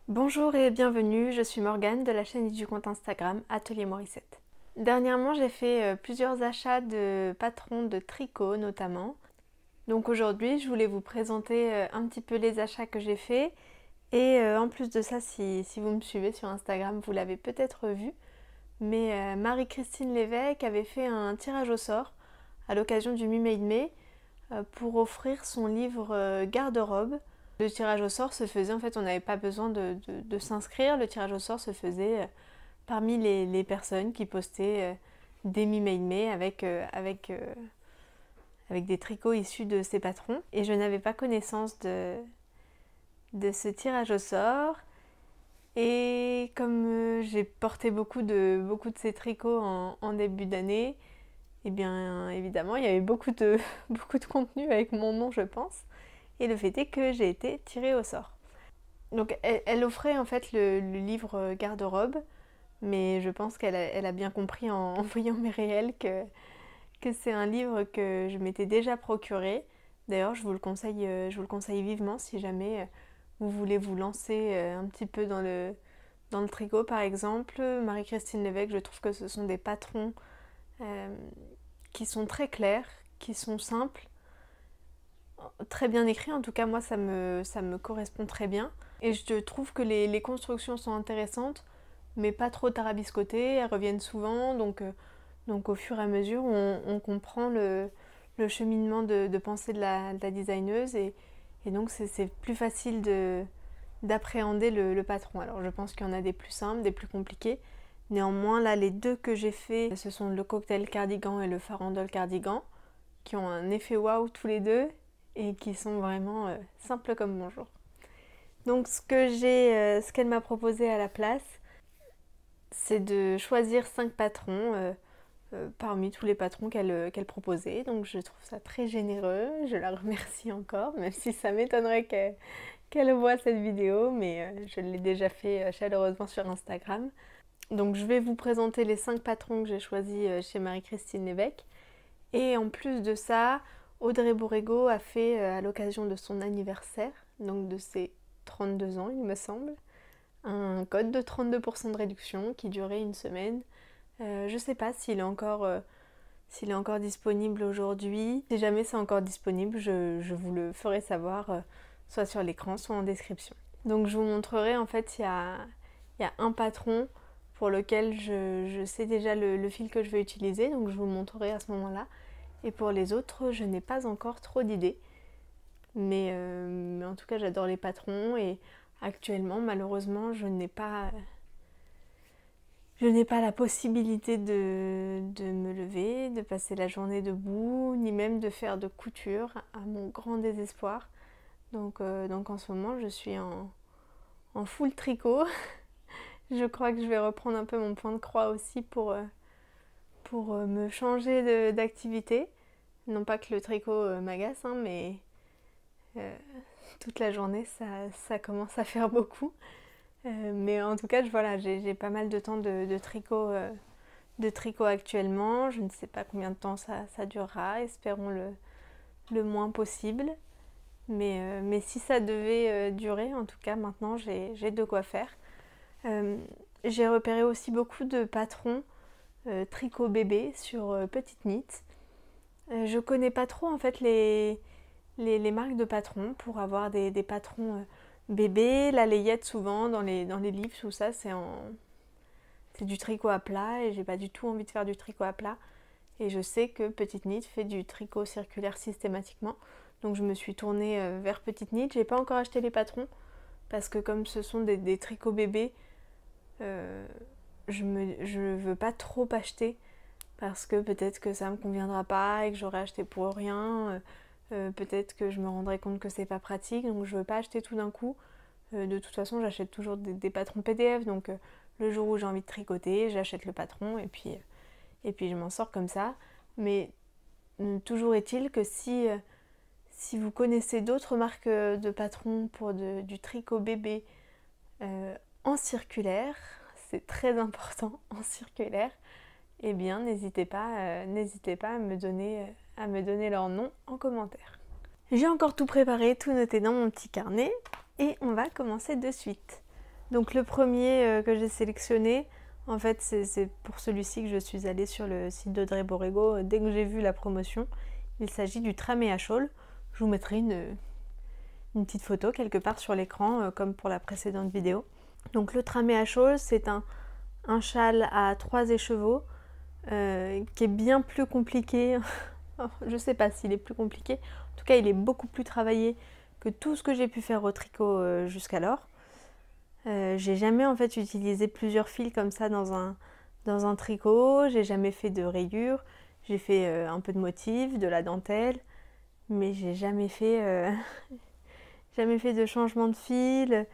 Bonjour et bienvenue, je suis Morgane de la chaîne et du compte Instagram Atelier Morissette. Dernièrement, j'ai fait plusieurs achats de patrons de tricot notamment. Donc aujourd'hui, je voulais vous présenter un petit peu les achats que j'ai faits. Et en plus de ça, si vous me suivez sur Instagram, vous l'avez peut-être vu. Mais Marie-Christine Lévesque avait fait un tirage au sort à l'occasion du Me Made Me pour offrir son livre garde-robe. Le tirage au sort se faisait, en fait, on n'avait pas besoin de s'inscrire. Le tirage au sort se faisait parmi les personnes qui postaient des Me Made Me avec des tricots issus de ces patrons. Et je n'avais pas connaissance de ce tirage au sort. Et comme j'ai porté beaucoup de ces tricots en début d'année, eh bien évidemment il y avait beaucoup de contenu avec mon nom, je pense. Et le fait est que j'ai été tirée au sort. Donc elle offrait en fait le livre garde-robe, mais je pense qu'elle a bien compris en voyant mes réels que c'est un livre que je m'étais déjà procuré. D'ailleurs, je vous le conseille vivement si jamais vous voulez vous lancer un petit peu dans le tricot par exemple. Marie-Christine Lévesque, je trouve que ce sont des patrons euh, qui sont très clairs, qui sont simples, très bien écrits. En tout cas, moi, ça me correspond très bien. Et je trouve que les constructions sont intéressantes, mais pas trop tarabiscotées. Elles reviennent souvent, donc au fur et à mesure, on comprend le cheminement de pensée de la designeuse. Et donc, c'est plus facile d'appréhender le patron. Alors, je pense qu'il y en a des plus simples, des plus compliqués. Néanmoins, là, les deux que j'ai fait, ce sont le cocktail cardigan et le farandole cardigan, qui ont un effet waouh tous les deux et qui sont vraiment simples comme bonjour. Donc ce qu'elle m'a proposé à la place, c'est de choisir 5 patrons parmi tous les patrons qu'elle proposait. Donc je trouve ça très généreux, je la remercie encore, même si ça m'étonnerait qu'elle voit cette vidéo, mais je l'ai déjà fait chaleureusement sur Instagram. Donc je vais vous présenter les 5 patrons que j'ai choisis chez Marie-Christine Lévesque. Et en plus de ça, Audrey Borrego a fait à l'occasion de son anniversaire, donc de ses 32 ans il me semble, un code de 32% de réduction qui durait une semaine. Je ne sais pas s'il est encore disponible aujourd'hui. Si jamais c'est encore disponible, je vous le ferai savoir soit sur l'écran, soit en description. Donc je vous montrerai, en fait, il y a un patron pour lequel je sais déjà le fil que je vais utiliser, donc je vous le montrerai à ce moment-là. Et pour les autres, je n'ai pas encore trop d'idées. Mais en tout cas, j'adore les patrons et actuellement, malheureusement, je n'ai pas la possibilité de me lever, de passer la journée debout, ni même de faire de couture, à mon grand désespoir. Donc en ce moment, je suis en full tricot. Je crois que je vais reprendre un peu mon point de croix aussi pour me changer d'activité. Non pas que le tricot m'agace, hein, mais euh, toute la journée, ça commence à faire beaucoup. Mais en tout cas, voilà, j'ai pas mal de temps de tricot actuellement. Je ne sais pas combien de temps ça durera. Espérons le moins possible. Mais si ça devait durer, en tout cas, maintenant, j'ai de quoi faire. J'ai repéré aussi beaucoup de patrons tricot bébé sur Petite Knit. Je connais pas trop, en fait, les marques de patrons pour avoir des patrons bébés. La layette, souvent dans les livres, tout ça, c'est du tricot à plat et j'ai pas du tout envie de faire du tricot à plat. Et je sais que Petite Knit fait du tricot circulaire systématiquement. Donc je me suis tournée vers Petite Knit. J'ai pas encore acheté les patrons parce que comme ce sont des tricots bébés, je veux pas trop acheter parce que peut-être que ça me conviendra pas et que j'aurai acheté pour rien. Peut-être que je me rendrai compte que c'est pas pratique, donc je veux pas acheter tout d'un coup. De toute façon, j'achète toujours des patrons PDF, donc le jour où j'ai envie de tricoter, j'achète le patron et puis je m'en sors comme ça. Mais toujours est-il que si vous connaissez d'autres marques de patrons pour du tricot bébé en circulaire, c'est très important en circulaire, eh bien n'hésitez pas à me donner leur nom en commentaire. J'ai encore tout préparé, tout noté dans mon petit carnet et on va commencer de suite. Donc le premier que j'ai sélectionné, en fait c'est pour celui-ci que je suis allée sur le site d'Audrey Borrego dès que j'ai vu la promotion. Il s'agit du tramé à chaule. Je vous mettrai une petite photo quelque part sur l'écran comme pour la précédente vidéo. Donc le tramé à chaule, c'est un châle à 3 écheveaux qui est bien plus compliqué. Je sais pas s'il est plus compliqué. En tout cas, il est beaucoup plus travaillé que tout ce que j'ai pu faire au tricot jusqu'alors. J'ai jamais en fait utilisé plusieurs fils comme ça dans un tricot. J'ai jamais fait de rayures. J'ai fait un peu de motifs, de la dentelle, mais j'ai jamais fait jamais fait de changement de fil.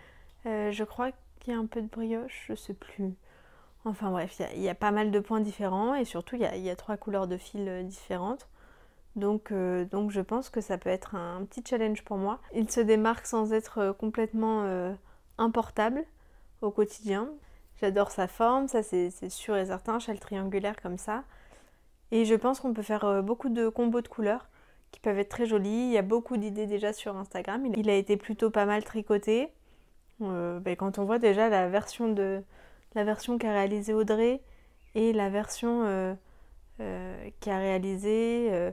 Je crois qu'il y a un peu de brioche, je sais plus. Enfin bref, il y a pas mal de points différents et surtout il y a 3 couleurs de fils différentes. Donc je pense que ça peut être un petit challenge pour moi. Il se démarque sans être complètement importable au quotidien. J'adore sa forme, ça c'est sûr et certain, châle triangulaire comme ça. Et je pense qu'on peut faire beaucoup de combos de couleurs qui peuvent être très jolis. Il y a beaucoup d'idées déjà sur Instagram. Il a été plutôt pas mal tricoté. Quand on voit déjà la version qu'a réalisée Audrey et la version qu'a réalisée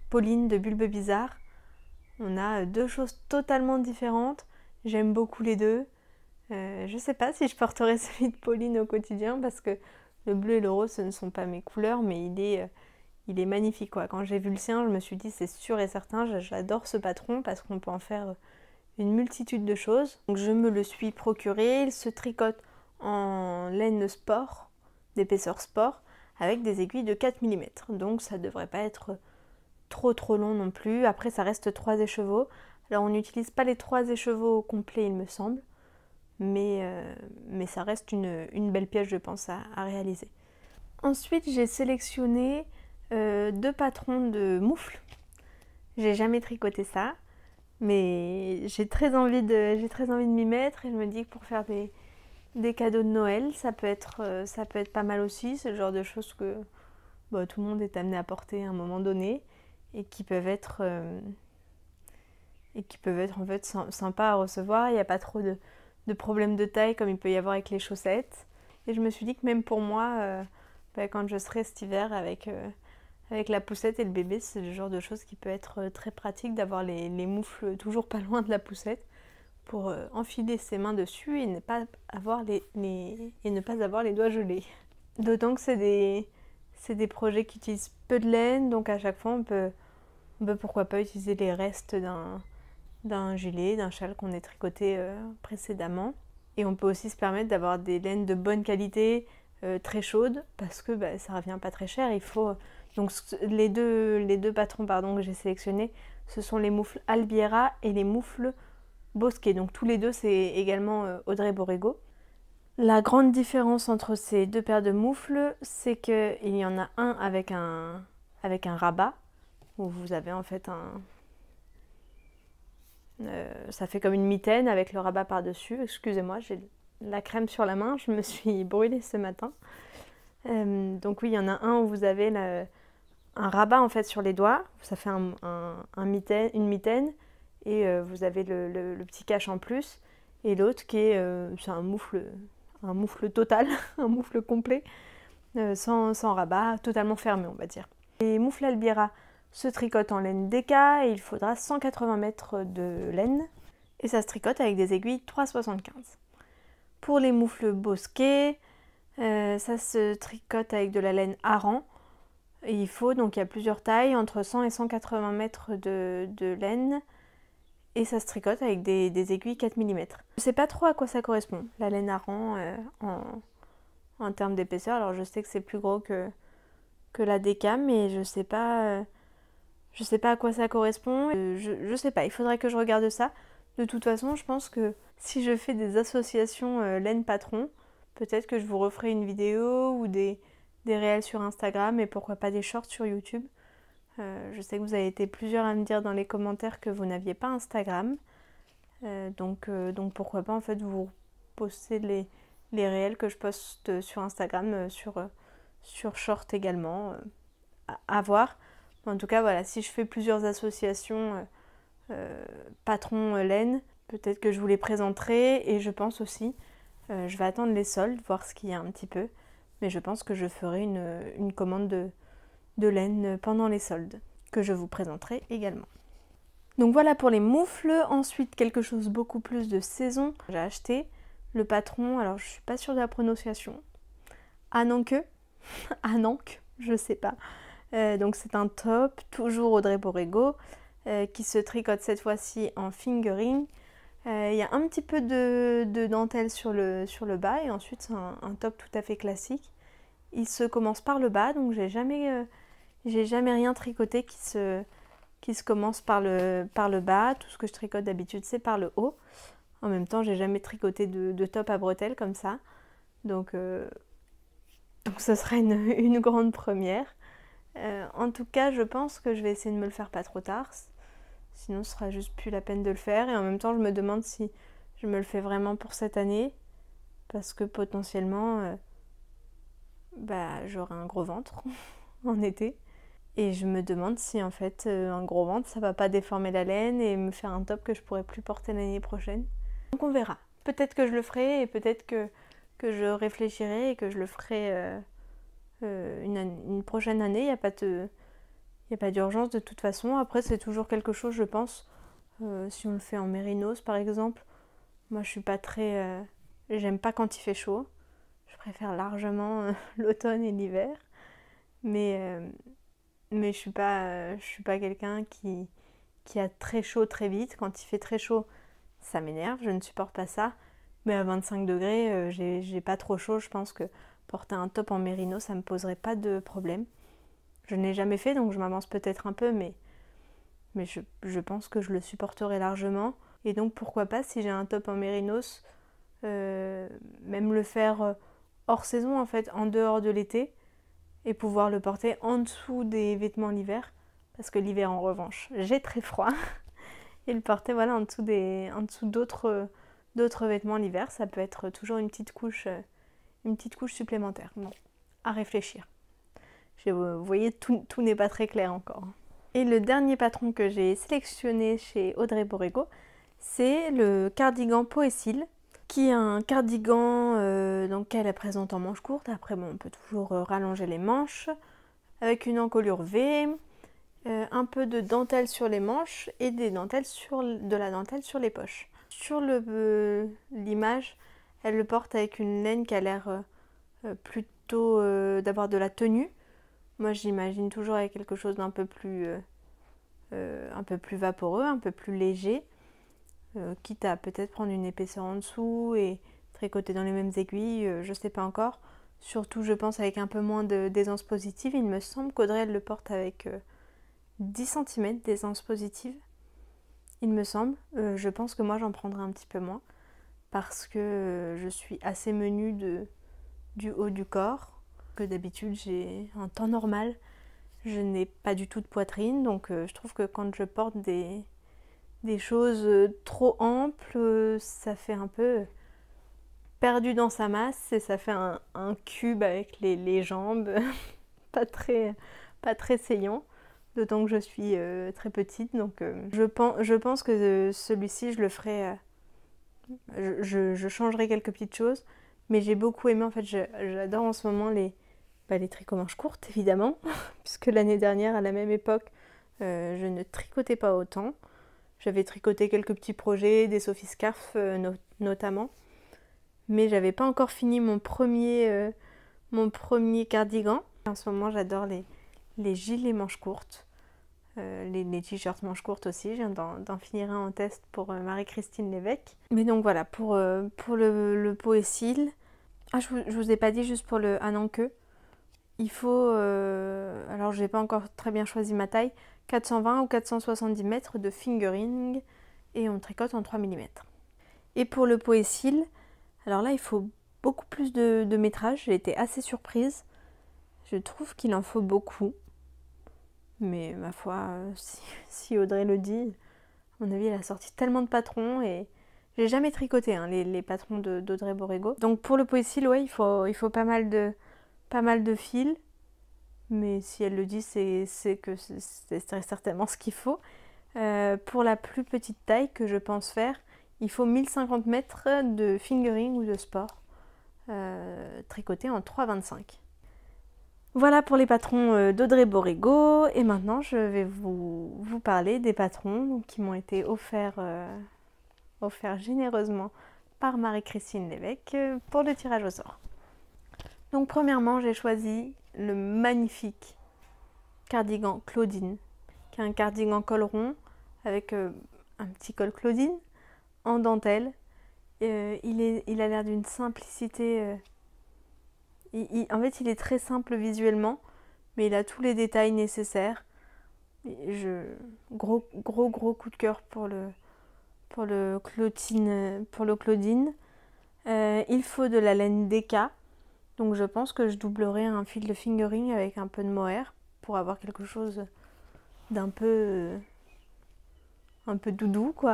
Pauline de Bulbe Bizarre, on a 2 choses totalement différentes. J'aime beaucoup les deux. Je sais pas si je porterai celui de Pauline au quotidien parce que le bleu et le rose ce ne sont pas mes couleurs, mais il est magnifique quoi. Quand j'ai vu le sien, je me suis dit c'est sûr et certain, j'adore ce patron parce qu'on peut en faire une multitude de choses. Donc je me le suis procuré, il se tricote en laine sport, d'épaisseur sport, avec des aiguilles de 4 mm. Donc ça devrait pas être trop long non plus. Après ça reste 3 écheveaux. Alors on n'utilise pas les 3 écheveaux complets il me semble, mais ça reste une belle pièce je pense à réaliser. Ensuite j'ai sélectionné 2 patrons de moufles. J'ai jamais tricoté ça, mais j'ai très envie de m'y mettre et je me dis que pour faire des cadeaux de Noël, ça peut être pas mal aussi. C'est le genre de choses que tout le monde est amené à porter à un moment donné et qui peuvent être en fait sympas à recevoir. Il n'y a pas trop de problèmes de taille comme il peut y avoir avec les chaussettes. Et je me suis dit que même pour moi, quand je serai cet hiver avec la poussette et le bébé, c'est le genre de choses qui peut être très pratique d'avoir les moufles toujours pas loin de la poussette pour enfiler ses mains dessus et ne pas avoir les doigts gelés. D'autant que c'est des projets qui utilisent peu de laine, donc à chaque fois on peut pourquoi pas utiliser les restes d'un gilet, d'un châle qu'on ait tricoté précédemment. Et on peut aussi se permettre d'avoir des laines de bonne qualité, très chaudes, parce que ça revient pas très cher. Il faut donc les deux patrons que j'ai sélectionnés, ce sont les moufles Albiera et les moufles Bosquet. Donc tous les deux c'est également Audrey Borrego. La grande différence entre ces 2 paires de moufles, c'est qu'il y en a un avec un rabat, où vous avez en fait ça fait comme une mitaine avec le rabat par-dessus. Excusez-moi, j'ai la crème sur la main, je me suis brûlée ce matin. Donc oui, il y en a un où vous avez un rabat en fait sur les doigts, ça fait une mitaine, et vous avez le petit cache en plus, et l'autre qui est c'est un moufle total, un moufle complet, sans rabat, totalement fermé on va dire. Les moufles Albiera se tricotent en laine DK et il faudra 180 mètres de laine, et ça se tricote avec des aiguilles 3,75. Pour les moufles Bosquet, ça se tricote avec de la laine Aran. Et il y a plusieurs tailles, entre 100 et 180 mètres de laine. Et ça se tricote avec des aiguilles 4 mm. Je sais pas trop à quoi ça correspond, la laine Aran en termes d'épaisseur. Alors je sais que c'est plus gros que la DK, mais je sais pas à quoi ça correspond. Je sais pas, il faudrait que je regarde ça. De toute façon, je pense que si je fais des associations laine patron, peut-être que je vous referai une vidéo ou des réels sur Instagram et pourquoi pas des shorts sur YouTube. Je sais que vous avez été plusieurs à me dire dans les commentaires que vous n'aviez pas Instagram. Donc pourquoi pas en fait vous poster les réels que je poste sur Instagram, sur short également. À voir. En tout cas voilà, si je fais plusieurs associations patron laine, Peut-être que je vous les présenterai et je pense aussi, je vais attendre les soldes, voir ce qu'il y a un petit peu. Mais je pense que je ferai une commande de laine pendant les soldes, que je vous présenterai également. Donc voilà pour les moufles. Ensuite, quelque chose beaucoup plus de saison. J'ai acheté le patron, alors je suis pas sûre de la prononciation. Ananke, Ananke, je sais pas. Donc c'est un top, toujours Audrey Borrego, qui se tricote cette fois-ci en fingering. Il y a un petit peu de dentelle sur le bas et ensuite c'est un top tout à fait classique. Il se commence par le bas, donc j'ai jamais rien tricoté qui se commence par le bas. Tout ce que je tricote d'habitude c'est par le haut. En même temps j'ai jamais tricoté de top à bretelles comme ça. Donc ce sera une grande première. En tout cas je pense que je vais essayer de me le faire pas trop tard. Sinon ce sera juste plus la peine de le faire. Et en même temps je me demande si je me le fais vraiment pour cette année. Parce que potentiellement j'aurai un gros ventre en été. Et je me demande si en fait un gros ventre ça va pas déformer la laine et me faire un top que je pourrai plus porter l'année prochaine. Donc on verra. Peut-être que je le ferai et peut-être que je réfléchirai et que je le ferai une prochaine année. Il n'y a pas d'urgence de toute façon. Après c'est toujours quelque chose je pense. Si on le fait en mérinos par exemple. Moi je suis pas très... j'aime pas quand il fait chaud. Je préfère largement l'automne et l'hiver. Mais je suis pas quelqu'un qui a très chaud très vite. Quand il fait très chaud, ça m'énerve, je ne supporte pas ça. Mais à 25 degrés, j'ai pas trop chaud. Je pense que porter un top en mérino, ça me poserait pas de problème. Je ne l'ai jamais fait, donc je m'avance peut-être un peu, mais je pense que je le supporterai largement. Et donc pourquoi pas, si j'ai un top en mérinos, même le faire hors saison, en fait, en dehors de l'été, et pouvoir le porter en dessous des vêtements l'hiver, parce que l'hiver en revanche j'ai très froid, et le porter voilà en dessous d'autres vêtements l'hiver, ça peut être toujours une petite couche supplémentaire. Bon, à réfléchir. Vous voyez, tout n'est pas très clair encore. Et le dernier patron que j'ai sélectionné chez Audrey Borrego, c'est le cardigan Poécile, qui est un cardigan qu'elle présente en manches courtes. Après bon, on peut toujours rallonger les manches avec une encolure V, un peu de dentelle sur les manches et de la dentelle sur les poches. Sur l'image, elle le porte avec une laine qui a l'air plutôt d'avoir de la tenue. Moi j'imagine toujours avec quelque chose d'un peu plus vaporeux, un peu plus léger. Quitte à peut-être prendre une épaisseur en dessous et tricoter dans les mêmes aiguilles, je sais pas encore. Surtout je pense avec un peu moins d'aisance positive. Il me semble qu'Audrey elle le porte avec 10 cm d'aisance positive. Il me semble. Je pense que moi j'en prendrai un petit peu moins. Parce que je suis assez menue du haut du corps. Que d'habitude j'ai en temps normal. Je n'ai pas du tout de poitrine. Donc je trouve que quand je porte des choses trop amples, ça fait un peu perdu dans sa masse et ça fait un cube avec les jambes pas très saillant, d'autant que je suis très petite. Donc je pense que celui-ci je le ferai, je changerai quelques petites choses, mais j'ai beaucoup aimé. En fait j'adore en ce moment les tricots manches courtes évidemment puisque l'année dernière à la même époque je ne tricotais pas autant. J'avais tricoté quelques petits projets, des Sophie Scarf notamment. Mais j'avais pas encore fini mon premier cardigan. En ce moment, j'adore les gilets manches courtes. Les t-shirts manches courtes aussi. Je viens d'en finir un en test pour Marie-Christine Lévesque. Mais donc voilà, pour le Poécile. Ah, je vous ai pas dit juste pour le Ananke. Il faut... alors, j'ai pas encore très bien choisi ma taille. 420 ou 470 mètres de fingering et on tricote en 3 mm. Et pour le Poécile, alors là il faut beaucoup plus de métrage. J'ai été assez surprise. Je trouve qu'il en faut beaucoup. Mais ma foi, si Audrey le dit, à mon avis elle a sorti tellement de patrons et j'ai jamais tricoté les patrons d'Audrey Borrego. Donc pour le Poécile, ouais, il faut pas mal de fils. Mais si elle le dit, c'est que c'est certainement ce qu'il faut. Pour la plus petite taille que je pense faire, il faut 1050 mètres de fingering ou de sport tricoté en 3,25. Voilà pour les patrons d'Audrey Borrego, et maintenant je vais vous parler des patrons qui m'ont été offerts généreusement par Marie-Christine Lévesque pour le tirage au sort. Donc premièrement, j'ai choisi le magnifique cardigan Claudine, qui est un cardigan col rond avec un petit col Claudine en dentelle. Il a l'air d'une simplicité. En fait, il est très simple visuellement, mais il a tous les détails nécessaires. Gros coup de cœur pour le Claudine. Il faut de la laine DK, donc je pense que je doublerai un fil de fingering avec un peu de mohair pour avoir quelque chose d'un peu doudou, quoi,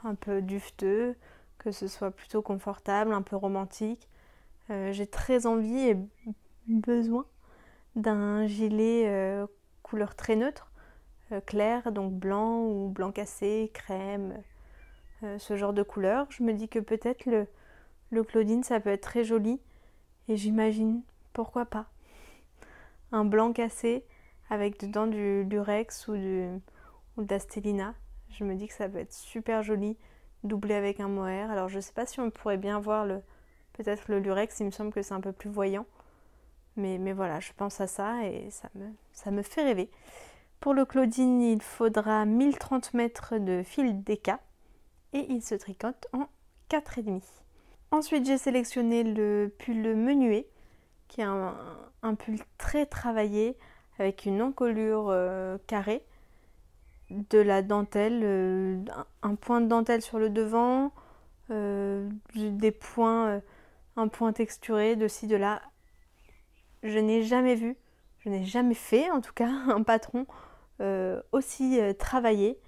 un peu dufteux, que ce soit plutôt confortable, un peu romantique. J'ai très envie et besoin d'un gilet couleur très neutre, clair, donc blanc ou blanc cassé, crème, ce genre de couleur. Je me dis que peut-être le Claudine, ça peut être très joli, et j'imagine, pourquoi pas, un blanc cassé avec dedans du lurex ou de la stélina. Je me dis que ça peut être super joli, doublé avec un mohair. Alors je sais pas si on pourrait bien voir peut-être le lurex, il me semble que c'est un peu plus voyant. Mais voilà, je pense à ça et ça me fait rêver. Pour le Claudine, il faudra 1030 mètres de fil DK et il se tricote en 4,5. Ensuite, j'ai sélectionné le pull menuet, qui est un pull très travaillé avec une encolure carrée, de la dentelle, un point de dentelle sur le devant, des points, un point texturé de ci, de là. Je n'ai jamais vu, je n'ai jamais fait en tout cas, un patron aussi travaillé,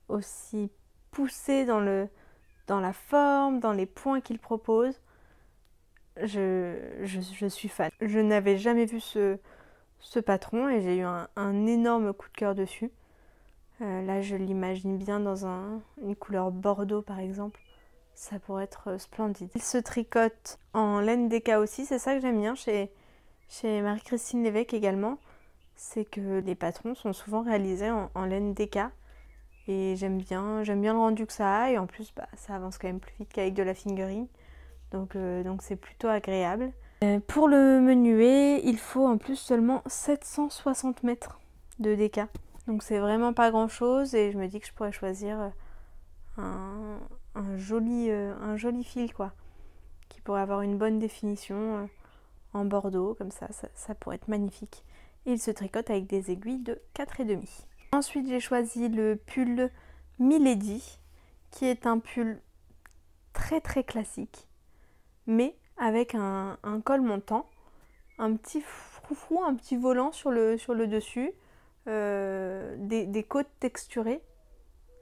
aussi poussé dans la forme, dans les points qu'il propose. Je suis fan. Je n'avais jamais vu ce patron et j'ai eu un énorme coup de cœur dessus. Là, je l'imagine bien dans une couleur bordeaux par exemple. Ça pourrait être splendide. Il se tricote en laine DK aussi, c'est ça que j'aime bien chez Marie-Christine Lévesque également. C'est que les patrons sont souvent réalisés en laine DK. Et j'aime bien le rendu que ça a, et en plus ça avance quand même plus vite qu'avec de la fingering. Donc c'est plutôt agréable. Pour le menuet, il faut en plus seulement 760 mètres de DK. Donc c'est vraiment pas grand chose, et je me dis que je pourrais choisir un joli fil, quoi, qui pourrait avoir une bonne définition en bordeaux, comme ça pourrait être magnifique. Et il se tricote avec des aiguilles de 4,5. Ensuite, j'ai choisi le pull Milady, qui est un pull très très classique, mais avec un col montant, un petit froufrou, un petit volant sur le dessus, des côtes texturées,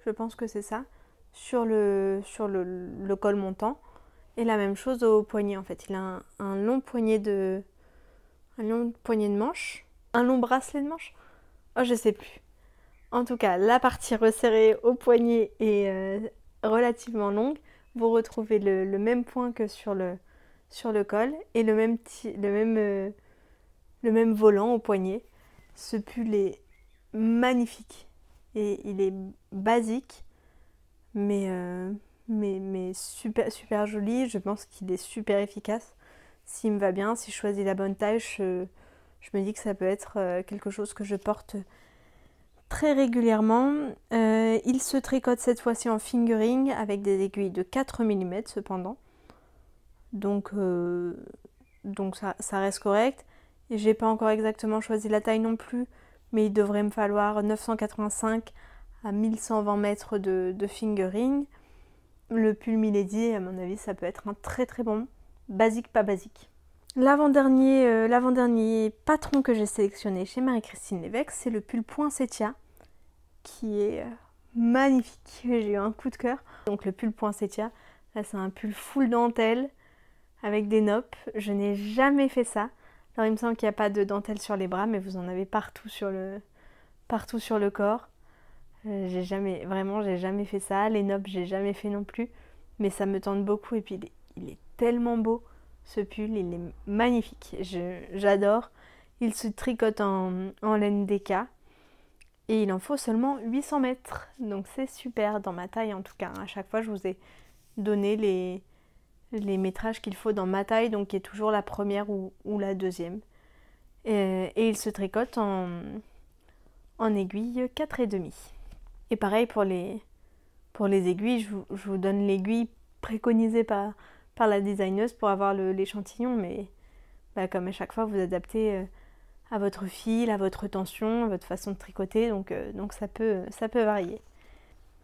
je pense que c'est ça, sur le col montant, et la même chose au poignet en fait. Il a un long poignet de manche, un long bracelet de manche, oh je sais plus. En tout cas, la partie resserrée au poignet est relativement longue. Vous retrouvez le même point que sur le col, et le même volant au poignet. Ce pull est magnifique et il est basique, mais super, super joli. Je pense qu'il est super efficace. S'il me va bien, si je choisis la bonne taille, je me dis que ça peut être quelque chose que je porte très régulièrement. Il se tricote cette fois-ci en fingering avec des aiguilles de 4 mm cependant. Donc ça reste correct. Et j'ai pas encore exactement choisi la taille non plus, mais il devrait me falloir 985 à 1120 mètres de fingering. Le pull Milady, à mon avis, ça peut être un très très bon basique, pas basique. L'avant-dernier patron que j'ai sélectionné chez Marie-Christine Lévesque, c'est le pull poinsettia, qui est magnifique. J'ai eu un coup de cœur. Donc le pull poinsettia, là c'est un pull full dentelle avec des noppes. Je n'ai jamais fait ça. Alors il me semble qu'il n'y a pas de dentelle sur les bras, mais vous en avez partout sur le corps. J'ai jamais fait ça. Les nopes, j'ai jamais fait non plus. Mais ça me tente beaucoup. Et puis, il est tellement beau, ce pull. Il est magnifique. J'adore. Il se tricote en laine DK. Et il en faut seulement 800 mètres. Donc, c'est super, dans ma taille en tout cas. À chaque fois, je vous ai donné les métrages qu'il faut dans ma taille. Donc, qui est toujours la première ou la deuxième. Et il se tricote en aiguille 4,5. Et pareil pour les aiguilles, je vous donne l'aiguille préconisée par la designeuse pour avoir l'échantillon, mais comme à chaque fois vous adaptez à votre fil, à votre tension, à votre façon de tricoter, donc ça peut varier.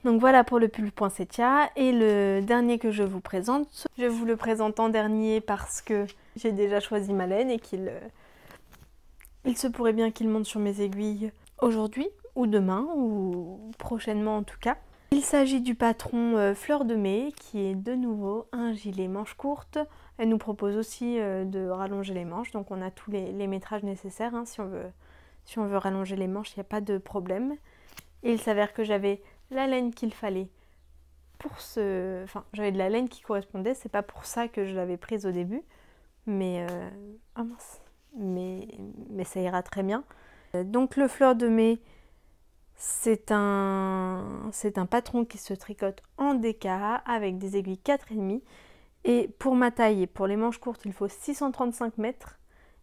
Donc voilà pour le pull poinsettia. Et le dernier que je vous présente, je vous le présente en dernier parce que j'ai déjà choisi ma laine et il se pourrait bien qu'il monte sur mes aiguilles aujourd'hui ou demain ou prochainement en tout cas. Il s'agit du patron Fleur de Mai qui est de nouveau un gilet manches courtes. Elle nous propose aussi de rallonger les manches, donc on a tous les métrages nécessaires hein, si on veut rallonger les manches, il n'y a pas de problème. Et il s'avère que j'avais la laine qu'il fallait pour ce... Enfin, j'avais de la laine qui correspondait, c'est pas pour ça que je l'avais prise au début, mais... Ah mince, mais ça ira très bien. Donc le Fleur de Mai, c'est un patron qui se tricote en DK avec des aiguilles 4,5. Et pour ma taille et pour les manches courtes, il faut 635 mètres.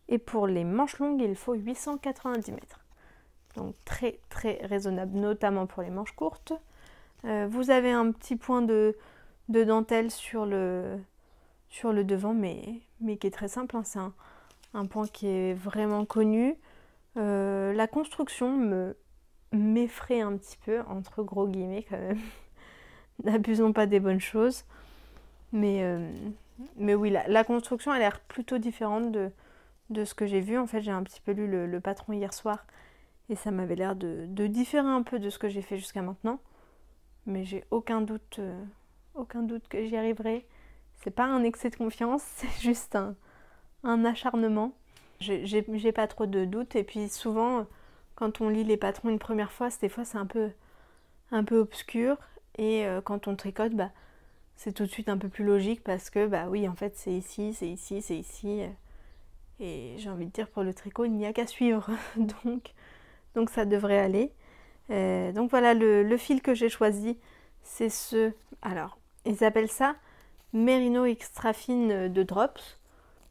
Et pour les manches longues, il faut 890 mètres. Donc très très raisonnable, notamment pour les manches courtes. Vous avez un petit point de dentelle sur le devant, mais qui est très simple. Hein. C'est un point qui est vraiment connu. La construction m'effraie un petit peu, entre gros guillemets quand même. N'abusons pas des bonnes choses. Mais oui, la construction a l'air plutôt différente de ce que j'ai vu. En fait, j'ai un petit peu lu le patron hier soir et ça m'avait l'air de différer un peu de ce que j'ai fait jusqu'à maintenant. Mais j'ai aucun doute que j'y arriverai. C'est pas un excès de confiance, c'est juste un acharnement. J'ai pas trop de doutes. Et puis souvent, quand on lit les patrons une première fois, des fois c'est un peu obscur. Et quand on tricote, c'est tout de suite un peu plus logique parce que oui, en fait c'est ici, c'est ici, c'est ici. Et j'ai envie de dire pour le tricot, il n'y a qu'à suivre. donc ça devrait aller. Donc voilà, le fil que j'ai choisi, c'est ce... Alors, ils appellent ça Merino Extra Fine de Drops.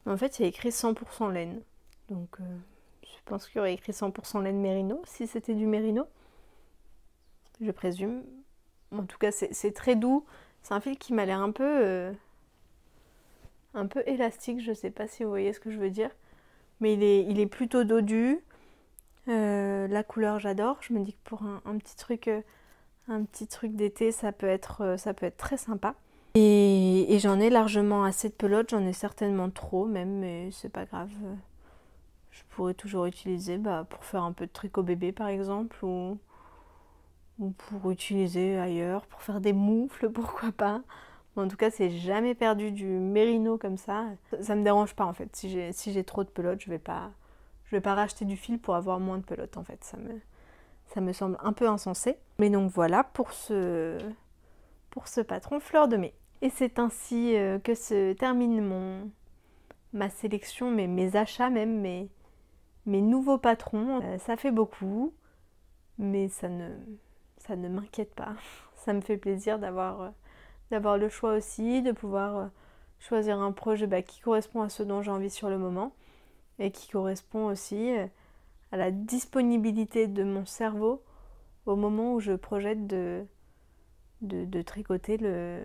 Mais en fait, il y a écrit 100% laine. Donc, je pense qu'il y aurait écrit 100% laine Merino, si c'était du Merino. Je présume. En tout cas, c'est très doux. C'est un fil qui m'a l'air un peu élastique. Je sais pas si vous voyez ce que je veux dire. Mais il est plutôt dodu. La couleur, j'adore. Je me dis que pour un petit truc d'été, ça peut être très sympa. Et j'en ai largement assez de pelote. J'en ai certainement trop même, mais c'est pas grave. Je pourrais toujours utiliser pour faire un peu de tricot bébé par exemple, ou pour utiliser ailleurs, pour faire des moufles, pourquoi pas. En tout cas, c'est jamais perdu du mérino comme ça. Ça me dérange pas en fait. Si j'ai trop de pelote, je vais pas racheter du fil pour avoir moins de pelote en fait. Ça me semble un peu insensé. Mais donc voilà pour ce patron Fleur de Mai. Et c'est ainsi que se termine ma sélection, mes achats même, mes nouveaux patrons. Ça fait beaucoup, mais ça ne m'inquiète pas. Ça me fait plaisir d'avoir le choix aussi, de pouvoir choisir un projet qui correspond à ce dont j'ai envie sur le moment et qui correspond aussi à la disponibilité de mon cerveau au moment où je projette de tricoter le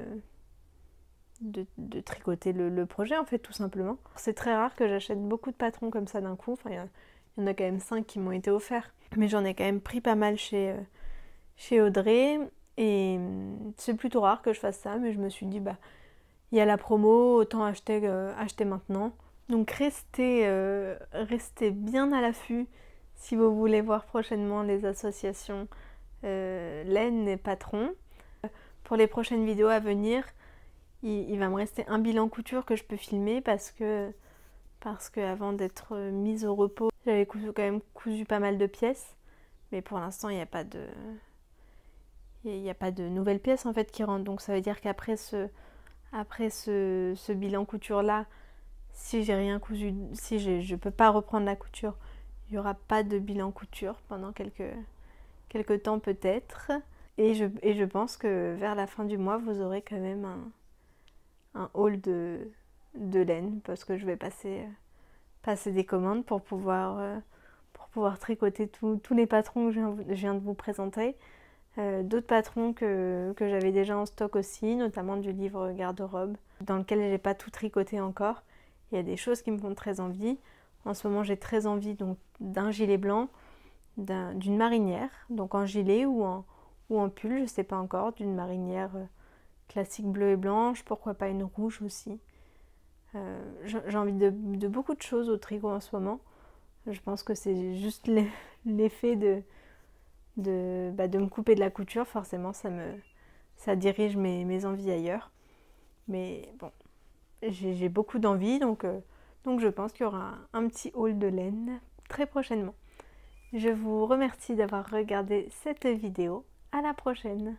projet en fait tout simplement. C'est très rare que j'achète beaucoup de patrons comme ça d'un coup. Enfin, il y en a quand même 5 qui m'ont été offerts, mais j'en ai quand même pris pas mal chez Audrey. Et c'est plutôt rare que je fasse ça, mais je me suis dit, il y a la promo, autant acheter maintenant. Donc restez bien à l'affût si vous voulez voir prochainement les associations laine et patron. Pour les prochaines vidéos à venir, il va me rester un bilan couture que je peux filmer parce que avant d'être mise au repos, j'avais quand même cousu pas mal de pièces. Mais pour l'instant, il n'y a pas de il n'y a pas de nouvelles pièces en fait qui rentrent. Donc ça veut dire qu'après ce bilan couture là, si j'ai rien cousu, si je peux pas reprendre la couture, il n'y aura pas de bilan couture pendant quelques temps peut-être. Et je pense que vers la fin du mois, vous aurez quand même un haul de laine parce que je vais passer des commandes pour pouvoir tricoter tous les patrons que je viens de vous présenter. D'autres patrons que j'avais déjà en stock aussi, notamment du livre garde-robe, dans lequel j'ai pas tout tricoté encore. Il y a des choses qui me font très envie. En ce moment, j'ai très envie donc d'un gilet blanc, d'une marinière, donc en gilet ou en pull, je sais pas encore, d'une marinière classique bleue et blanche, pourquoi pas une rouge aussi. J'ai envie de beaucoup de choses au tricot en ce moment. Je pense que c'est juste l'effet de me couper de la couture, forcément ça dirige mes envies ailleurs. Mais bon, j'ai beaucoup d'envie, donc je pense qu'il y aura un petit haul de laine très prochainement. Je vous remercie d'avoir regardé cette vidéo. À la prochaine!